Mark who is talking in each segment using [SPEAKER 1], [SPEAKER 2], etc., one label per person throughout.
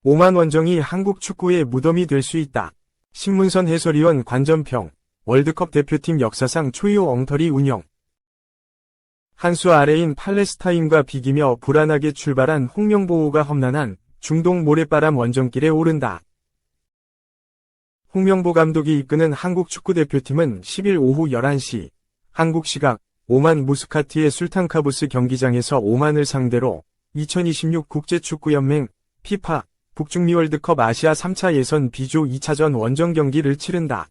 [SPEAKER 1] 오만 원정이 한국 축구의 무덤이 될 수 있다. 신문선 해설위원 관전평. 월드컵 대표팀 역사상 초유 엉터리 운영. 한 수 아래인 팔레스타인과 비기며 불안하게 출발한 홍명보가 험난한 중동 모래바람 원정길에 오른다. 홍명보 감독이 이끄는 한국 축구대표팀은 10일 오후 11시 한국 시각 오만 무스카트의 술탄카부스 경기장에서 오만을 상대로 2026 국제축구연맹 피파 북중미 월드컵 아시아 3차 예선 B조 2차전 원정 경기를 치른다.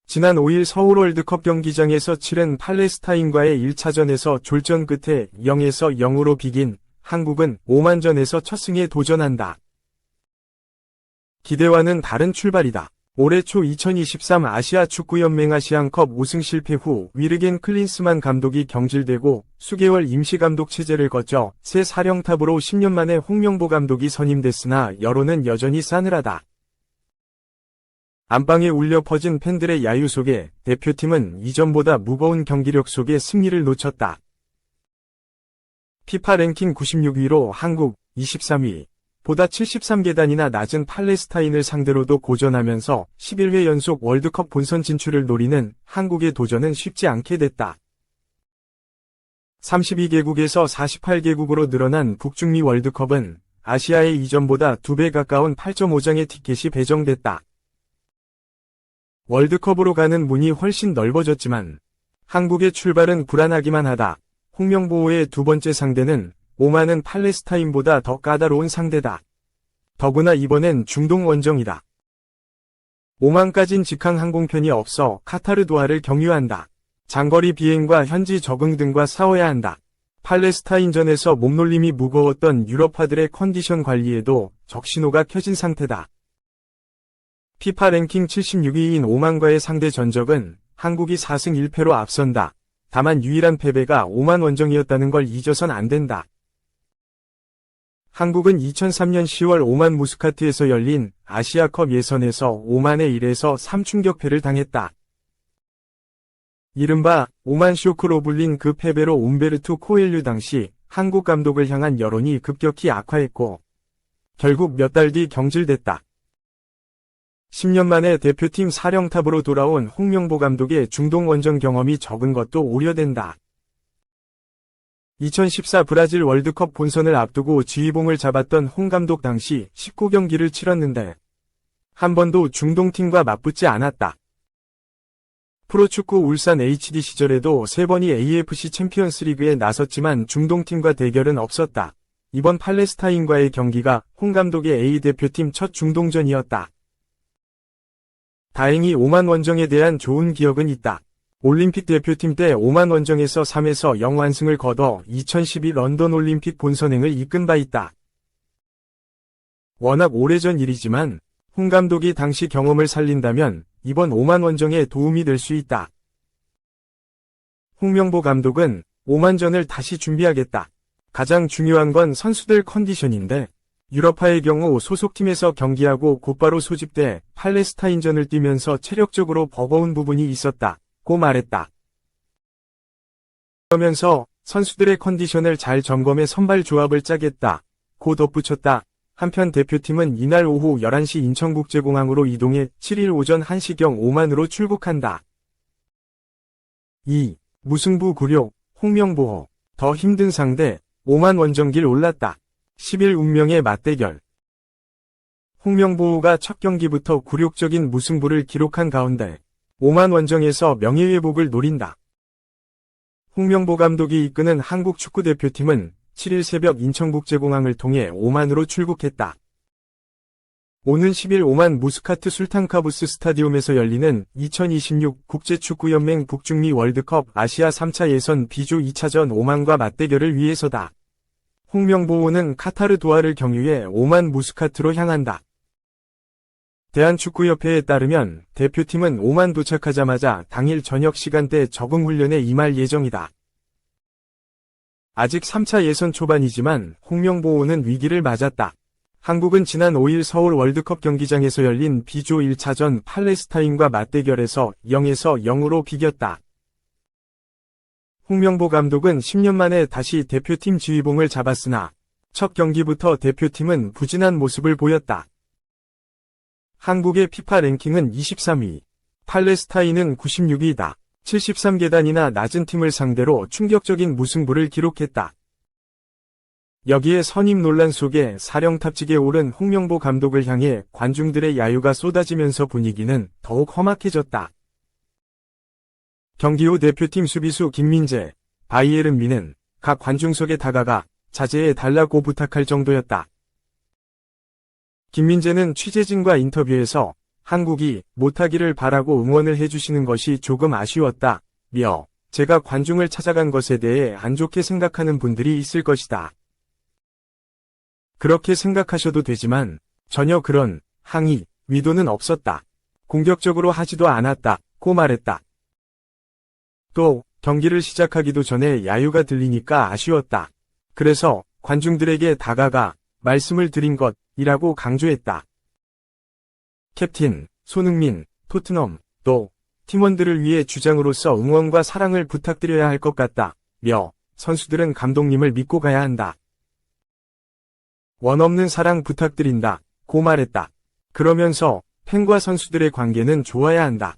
[SPEAKER 1] 지난 5일 서울 월드컵 경기장에서 치른 팔레스타인과의 1차전에서 졸전 끝에 0에서 0으로 비긴 한국은 오만전에서 첫 승에 도전한다. 기대와는 다른 출발이다. 올해 초 2023 아시아 축구연맹 아시안컵 우승 실패 후 위르겐 클린스만 감독이 경질되고 수개월 임시감독 체제를 거쳐 새 사령탑으로 10년 만에 홍명보 감독이 선임됐으나 여론은 여전히 싸늘하다. 안방에 울려 퍼진 팬들의 야유 속에 대표팀은 이전보다 무거운 경기력 속에 승리를 놓쳤다. 피파 랭킹 96위로 한국 23위, 보다 73계단이나 낮은 팔레스타인을 상대로도 고전하면서 11회 연속 월드컵 본선 진출을 노리는 한국의 도전은 쉽지 않게 됐다. 32개국에서 48개국으로 늘어난 북중미 월드컵은 아시아의 이전보다 2배 가까운 8.5장의 티켓이 배정됐다. 월드컵으로 가는 문이 훨씬 넓어졌지만 한국의 출발은 불안하기만 하다. 홍명보의 두 번째 상대는 오만은 팔레스타인보다 더 까다로운 상대다. 더구나 이번엔 중동 원정이다. 오만까진 직항 항공편이 없어 카타르 도하를 경유한다. 장거리 비행과 현지 적응 등과 싸워야 한다. 팔레스타인전에서 몸놀림이 무거웠던 유럽파들의 컨디션 관리에도 적신호가 켜진 상태다. 피파 랭킹 76위인 오만과의 상대 전적은 한국이 4승 1패로 앞선다. 다만 유일한 패배가 오만 원정이었다는 걸 잊어선 안 된다. 한국은 2003년 10월 오만 무스카트에서 열린 아시아컵 예선에서 오만에 1에서 3 충격패를 당했다. 이른바 오만 쇼크로 불린 그 패배로 움베르투 코엘류 당시 한국 감독을 향한 여론이 급격히 악화했고 결국 몇 달 뒤 경질됐다. 10년 만에 대표팀 사령탑으로 돌아온 홍명보 감독의 중동 원정 경험이 적은 것도 우려된다. 2014 브라질 월드컵 본선을 앞두고 지휘봉을 잡았던 홍 감독 당시 19경기를 치렀는데 한 번도 중동팀과 맞붙지 않았다. 프로축구 울산 HD 시절에도 3번이 AFC 챔피언스 리그에 나섰지만 중동팀과 대결은 없었다. 이번 팔레스타인과의 경기가 홍 감독의 A대표팀 첫 중동전이었다. 다행히 오만 원정에 대한 좋은 기억은 있다. 올림픽 대표팀 때 오만 원정에서 3에서 0 완승을 거둬 2012 런던 올림픽 본선행을 이끈 바 있다. 워낙 오래전 일이지만 홍 감독이 당시 경험을 살린다면 이번 오만 원정에 도움이 될 수 있다. 홍명보 감독은 오만전을 다시 준비하겠다. 가장 중요한 건 선수들 컨디션인데 유럽파의 경우 소속팀에서 경기하고 곧바로 소집돼 팔레스타인전을 뛰면서 체력적으로 버거운 부분이 있었다고 말했다. 그러면서 선수들의 컨디션을 잘 점검해 선발 조합을 짜겠다고 덧붙였다. 한편 대표팀은 이날 오후 11시 인천국제공항으로 이동해 7일 오전 1시경 오만으로 출국한다. 2. 무승부 굴욕, 홍명보. 더 힘든 상대, 오만 원정길 올랐다. 10일 운명의 맞대결. 홍명보가 첫 경기부터 굴욕적인 무승부를 기록한 가운데 오만 원정에서 명예회복을 노린다. 홍명보 감독이 이끄는 한국 축구대표팀은 7일 새벽 인천국제공항을 통해 오만으로 출국했다. 오는 10일 오만 무스카트 술탄카부스 스타디움에서 열리는 2026 국제축구연맹 북중미 월드컵 아시아 3차 예선 B조 2차전 오만과 맞대결을 위해서다. 홍명보는 카타르 도하를 경유해 오만 무스카트로 향한다. 대한축구협회에 따르면 대표팀은 오만 도착하자마자 당일 저녁 시간대 적응 훈련에 임할 예정이다. 아직 3차 예선 초반이지만 홍명보는 위기를 맞았다. 한국은 지난 5일 서울 월드컵 경기장에서 열린 B조 1차전 팔레스타인과 맞대결에서 0에서 0으로 비겼다. 홍명보 감독은 10년 만에 다시 대표팀 지휘봉을 잡았으나 첫 경기부터 대표팀은 부진한 모습을 보였다. 한국의 피파 랭킹은 23위, 팔레스타인은 96위다. 73계단이나 낮은 팀을 상대로 충격적인 무승부를 기록했다. 여기에 선임 논란 속에 사령탑직에 오른 홍명보 감독을 향해 관중들의 야유가 쏟아지면서 분위기는 더욱 험악해졌다. 경기 후 대표팀 수비수 김민재, 바이에른 미는 각 관중석에 다가가 자제해달라고 부탁할 정도였다. 김민재는 취재진과 인터뷰에서 한국이 못하기를 바라고 응원을 해주시는 것이 조금 아쉬웠다. 며 제가 관중을 찾아간 것에 대해 안 좋게 생각하는 분들이 있을 것이다. 그렇게 생각하셔도 되지만 전혀 그런 항의, 위도는 없었다. 공격적으로 하지도 않았다고 말했다. 또 경기를 시작하기도 전에 야유가 들리니까 아쉬웠다. 그래서 관중들에게 다가가 말씀을 드린 것이라고 강조했다. 캡틴 손흥민, 토트넘, 또 팀원들을 위해 주장으로서 응원과 사랑을 부탁드려야 할 것 같다. 며 선수들은 감독님을 믿고 가야 한다. 원 없는 사랑 부탁드린다. 고 말했다. 그러면서 팬과 선수들의 관계는 좋아야 한다.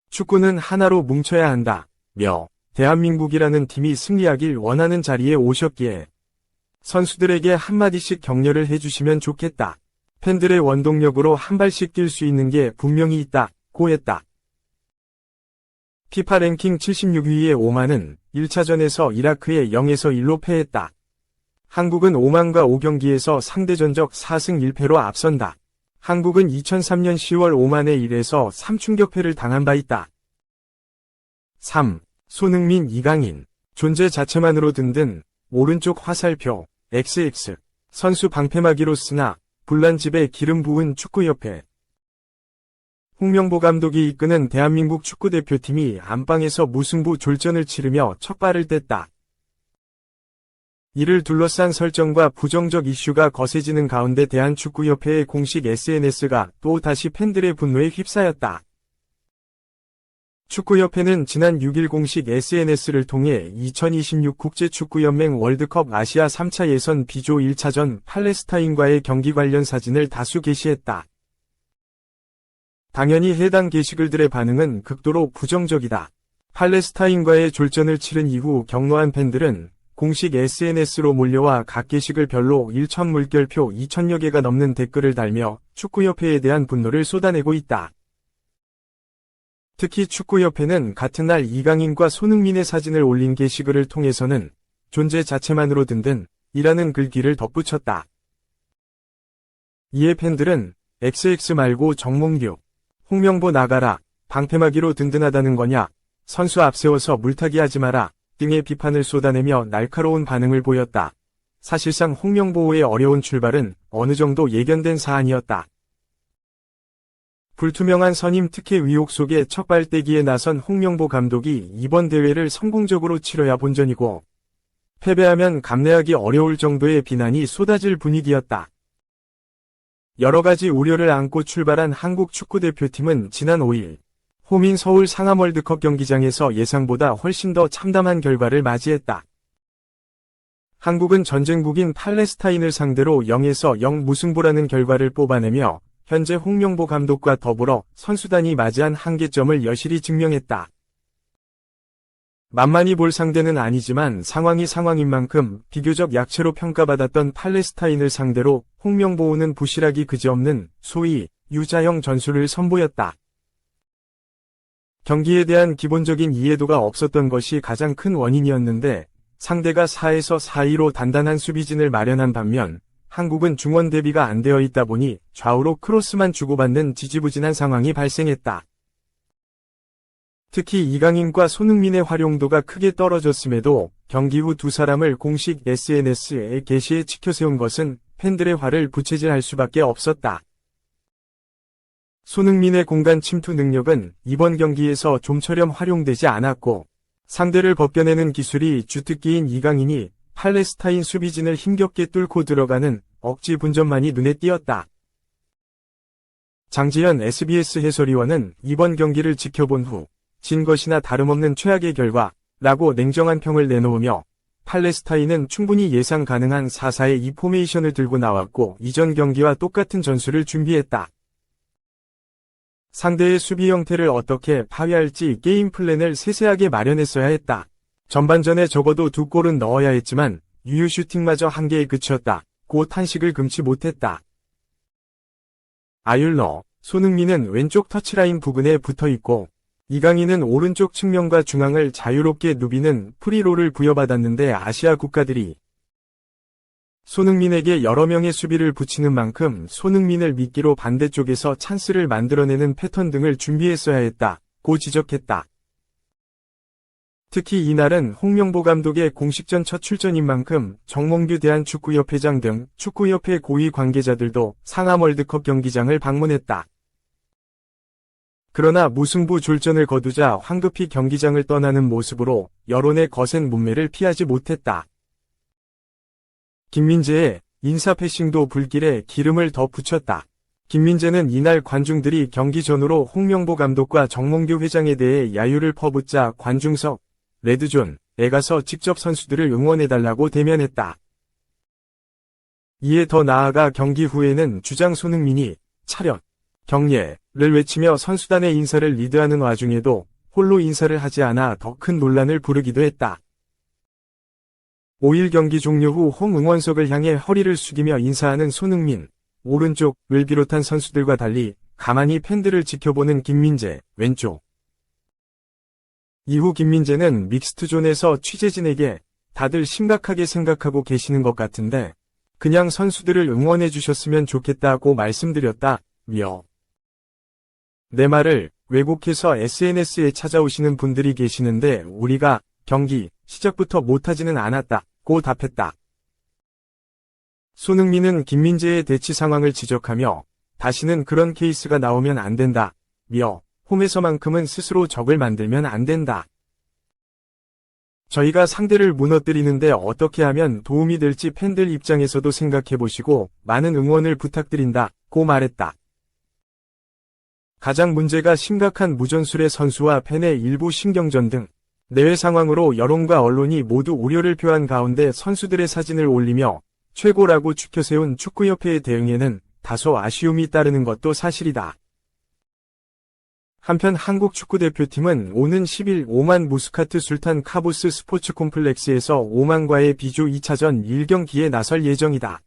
[SPEAKER 1] 축구는 하나로 뭉쳐야 한다. 며 대한민국이라는 팀이 승리하길 원하는 자리에 오셨기에 선수들에게 한마디씩 격려를 해주시면 좋겠다. 팬들의 원동력으로 한 발씩 뛸 수 있는 게 분명히 있다. 고 했다. 피파 랭킹 76위의 오만은 1차전에서 이라크에 0-1로 패했다. 한국은 오만과 5경기에서 상대전적 4승 1패로 앞선다. 한국은 2003년 10월 오만에 1에서 3충격패를 당한 바 있다. 3. 손흥민, 이강인. 존재 자체만으로 든든 오른쪽 화살표 XX. 선수 방패막이로 쓰나 불난집에 기름 부은 축구협회. 홍명보 감독이 이끄는 대한민국 축구대표팀이 안방에서 무승부 졸전을 치르며 첫 발을 뗐다. 이를 둘러싼 설정과 부정적 이슈가 거세지는 가운데 대한축구협회의 공식 SNS가 또 다시 팬들의 분노에 휩싸였다. 축구협회는 지난 6일 공식 SNS를 통해 2026 국제축구연맹 월드컵 아시아 3차 예선 B조 1차전 팔레스타인과의 경기 관련 사진을 다수 게시했다. 당연히 해당 게시글들의 반응은 극도로 부정적이다. 팔레스타인과의 졸전을 치른 이후 격노한 팬들은 공식 SNS로 몰려와 각 게시글 별로 1천 물결표 2천여 개가 넘는 댓글을 달며 축구협회에 대한 분노를 쏟아내고 있다. 특히 축구협회는 같은 날 이강인과 손흥민의 사진을 올린 게시글을 통해서는 존재 자체만으로 든든이라는 글귀를 덧붙였다. 이에 팬들은 XX 말고 정몽규, 홍명보 나가라, 방패막이로 든든하다는 거냐, 선수 앞세워서 물타기 하지 마라 등의 비판을 쏟아내며 날카로운 반응을 보였다. 사실상 홍명보의 어려운 출발은 어느 정도 예견된 사안이었다. 불투명한 선임 특혜 의혹 속에 첫 발떼기에 나선 홍명보 감독이 이번 대회를 성공적으로 치러야 본전이고 패배하면 감내하기 어려울 정도의 비난이 쏟아질 분위기였다. 여러 가지 우려를 안고 출발한 한국 축구대표팀은 지난 5일 홈인 서울 상암 월드컵 경기장에서 예상보다 훨씬 더 참담한 결과를 맞이했다. 한국은 전쟁국인 팔레스타인을 상대로 0-0 무승부라는 결과를 뽑아내며 현재 홍명보 감독과 더불어 선수단이 맞이한 한계점을 여실히 증명했다. 만만히 볼 상대는 아니지만 상황이 상황인 만큼 비교적 약체로 평가받았던 팔레스타인을 상대로 홍명보는 부실하기 그지없는 소위 유자형 전술을 선보였다. 경기에 대한 기본적인 이해도가 없었던 것이 가장 큰 원인이었는데 상대가 4에서 4-2로 단단한 수비진을 마련한 반면 한국은 중원 대비가 안 되어 있다 보니 좌우로 크로스만 주고받는 지지부진한 상황이 발생했다. 특히 이강인과 손흥민의 활용도가 크게 떨어졌음에도 경기 후 두 사람을 공식 SNS에 게시해 치켜세운 것은 팬들의 화를 부채질할 수밖에 없었다. 손흥민의 공간 침투 능력은 이번 경기에서 좀처럼 활용되지 않았고 상대를 벗겨내는 기술이 주특기인 이강인이 팔레스타인 수비진을 힘겹게 뚫고 들어가는 억지 분전만이 눈에 띄었다. 장지현 SBS 해설위원은 이번 경기를 지켜본 후 진 것이나 다름없는 최악의 결과라고 냉정한 평을 내놓으며 팔레스타인은 충분히 예상 가능한 4-4-2 포메이션을 들고 나왔고 이전 경기와 똑같은 전술을 준비했다. 상대의 수비 형태를 어떻게 파괴할지 게임 플랜을 세세하게 마련했어야 했다. 전반전에 적어도 2골은 넣어야 했지만 유효 슈팅마저 한개에 그쳤다. 곧 탄식을 금치 못했다. 아율러, 손흥민은 왼쪽 터치라인 부근에 붙어있고 이강인은 오른쪽 측면과 중앙을 자유롭게 누비는 프리롤을 부여받았는데 아시아 국가들이 손흥민에게 여러 명의 수비를 붙이는 만큼 손흥민을 미끼로 반대쪽에서 찬스를 만들어내는 패턴 등을 준비했어야 했다고 지적했다. 특히 이날은 홍명보 감독의 공식전 첫 출전인 만큼 정몽규 대한축구협회장 등 축구협회 고위 관계자들도 상암 월드컵 경기장을 방문했다. 그러나 무승부 졸전을 거두자 황급히 경기장을 떠나는 모습으로 여론의 거센 문매를 피하지 못했다. 김민재의 인사 패싱도 불길에 기름을 더 붙였다. 김민재는 이날 관중들이 경기 전후로 홍명보 감독과 정몽규 회장에 대해 야유를 퍼붓자 관중석, 레드존에 가서 직접 선수들을 응원해달라고 대면했다. 이에 더 나아가 경기 후에는 주장 손흥민이 차렷, 경례를 외치며 선수단의 인사를 리드하는 와중에도 홀로 인사를 하지 않아 더 큰 논란을 부르기도 했다. 5일 경기 종료 후 홈 응원석을 향해 허리를 숙이며 인사하는 손흥민, 오른쪽을 비롯한 선수들과 달리 가만히 팬들을 지켜보는 김민재, 왼쪽. 이후 김민재는 믹스트존에서 취재진에게 다들 심각하게 생각하고 계시는 것 같은데 그냥 선수들을 응원해 주셨으면 좋겠다고 말씀드렸다며 내 말을 왜곡해서 SNS에 찾아오시는 분들이 계시는데 우리가 경기 시작부터 못하지는 않았다고 답했다. 손흥민은 김민재의 대치 상황을 지적하며 다시는 그런 케이스가 나오면 안 된다며 홈에서만큼은 스스로 적을 만들면 안 된다. 저희가 상대를 무너뜨리는데 어떻게 하면 도움이 될지 팬들 입장에서도 생각해보시고 많은 응원을 부탁드린다고 말했다. 가장 문제가 심각한 무전술의 선수와 팬의 일부 신경전 등 내외 상황으로 여론과 언론이 모두 우려를 표한 가운데 선수들의 사진을 올리며 최고라고 추켜세운 축구협회의 대응에는 다소 아쉬움이 따르는 것도 사실이다. 한편 한국 축구대표팀은 오는 10일 오만 무스카트 술탄 카보스 스포츠 콤플렉스에서 오만과의 비조 2차전 1경기에 나설 예정이다.